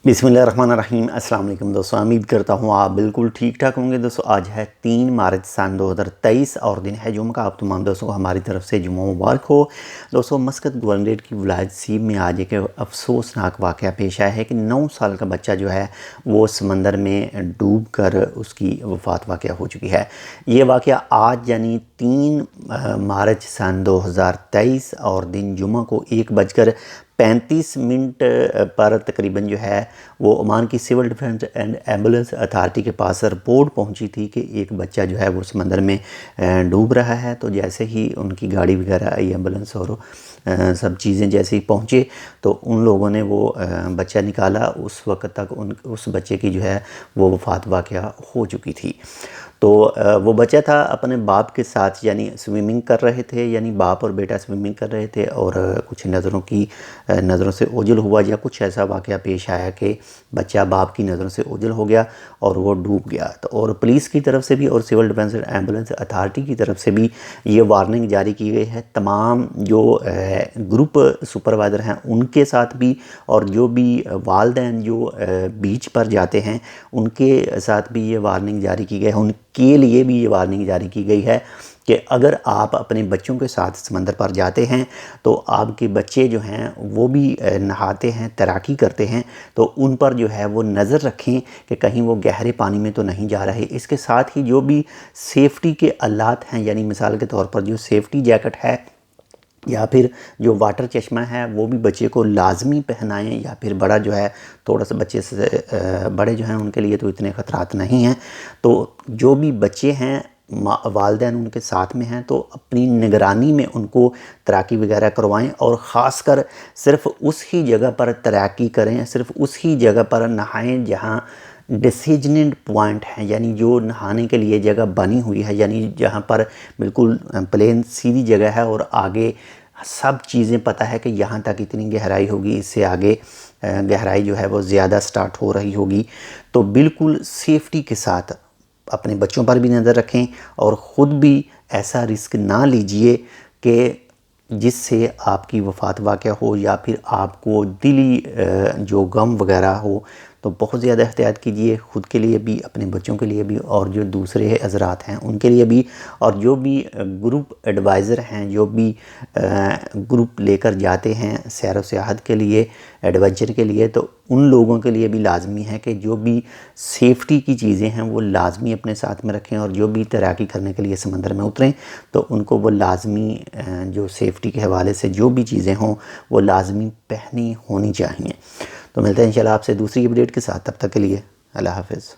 बिस्मिल्लाहिर्रहमानिर्रहीम। अस्सलाम वालेकुम दोस्तों, उम्मीद करता हूँ आप बिल्कुल ठीक ठाक होंगे। दोस्तों आज है 3 मार्च सन 2023 और दिन है जुम्मे का। आप तमाम दोस्तों को हमारी तरफ से जुम्मा मुबारक हो। दोस्तों मस्कत गवर्नरेट की विलायत सीब में आज एक अफसोसनाक वाक़या पेश आया है कि 9 साल का बच्चा जो है वो समंदर में डूब कर उसकी वफ़ात वाक़या हो चुकी है। ये वाक़या आज यानी 3 मार्च सन 2023 और दिन जुम्मा को 1:35 पर तकरीबन जो है वो ओमान की civil defence and ambulance authority के पास रिपोर्ट पहुंची थी कि एक बच्चा जो है वो समंदर में डूब रहा है। तो जैसे ही उनकी गाड़ी वगैरह आई, एम्बुलेंस और सब चीज़ें जैसे ही पहुंचे तो उन लोगों ने वो बच्चा निकाला। उस वक्त तक उस बच्चे की जो है वो वफ़ात वाक़या हो चुकी थी। तो वो बच्चा था अपने बाप के साथ, यानी स्विमिंग कर रहे थे, यानी बाप और बेटा स्विमिंग कर रहे थे और कुछ नज़रों से ओझल हुआ या कुछ ऐसा वाक़या पेश आया कि बच्चा बाप की नज़रों से ओझल हो गया और वो डूब गया। तो और पुलिस की तरफ से भी और सिविल डिफेंस एम्बुलेंस अथॉरिटी की तरफ से भी ये वार्निंग जारी की गई है। तमाम जो ग्रुप सुपरवाइज़र हैं उनके साथ भी, और जो भी वालिदैन जो बीच पर जाते हैं उनके साथ भी ये वार्निंग जारी की गई है। उनके लिए भी ये वार्निंग जारी की गई है कि अगर आप अपने बच्चों के साथ समंदर पर जाते हैं तो आपके बच्चे जो हैं वो भी नहाते हैं, तैराकी करते हैं, तो उन पर जो है वो नज़र रखें कि कहीं वो गहरे पानी में तो नहीं जा रहे। इसके साथ ही जो भी सेफ़्टी के आलात हैं, यानी मिसाल के तौर पर जो सेफ़्टी जैकेट है या फिर जो वाटर चश्मा है वो भी बच्चे को लाजमी पहनाएं, या फिर बड़ा जो है थोड़ा सा बच्चे से बड़े जो हैं उनके लिए तो इतने ख़तरात नहीं हैं। तो जो भी बच्चे हैं वालिदैन उनके साथ में हैं तो अपनी निगरानी में उनको तैराकी वगैरह करवाएं, और ख़ासकर सिर्फ़ उस ही जगह पर तैराकी करें, सिर्फ़ उस ही जगह पर नहाएं जहाँ डिसिजनेड पॉइंट हैं, यानी जो नहाने के लिए जगह बनी हुई है, यानी जहाँ पर बिल्कुल प्लेन सीधी जगह है और आगे सब चीज़ें पता है कि यहाँ तक इतनी गहराई होगी, इससे आगे गहराई जो है वो ज़्यादा स्टार्ट हो रही होगी। तो बिल्कुल सेफ्टी के साथ अपने बच्चों पर भी नज़र रखें और ख़ुद भी ऐसा रिस्क ना लीजिए कि जिससे आपकी वफ़ात वाक़या हो या फिर आपको दिली जो गम वगैरह हो। तो बहुत ज़्यादा एहतियात कीजिए, ख़ुद के लिए भी, अपने बच्चों के लिए भी, और जो दूसरे हज़रात हैं उनके लिए भी। और जो भी ग्रुप एडवाइज़र हैं, जो भी ग्रुप लेकर जाते हैं सैर व सियाहत के लिए, एडवेंचर के लिए, तो उन लोगों के लिए भी लाजमी है कि जो भी सेफ़्टी की चीज़ें हैं वो लाजमी अपने साथ में रखें, और जो भी तैराकी करने के लिए समंदर में उतरें तो उनको वो लाजमी जो सेफ़्टी के हवाले से जो भी चीज़ें हों वो लाजमी पहनी होनी चाहिए। तो मिलते हैं इंशाल्लाह आपसे दूसरी अपडेट के साथ, तब तक के लिए अल्लाह हाफ़िज़।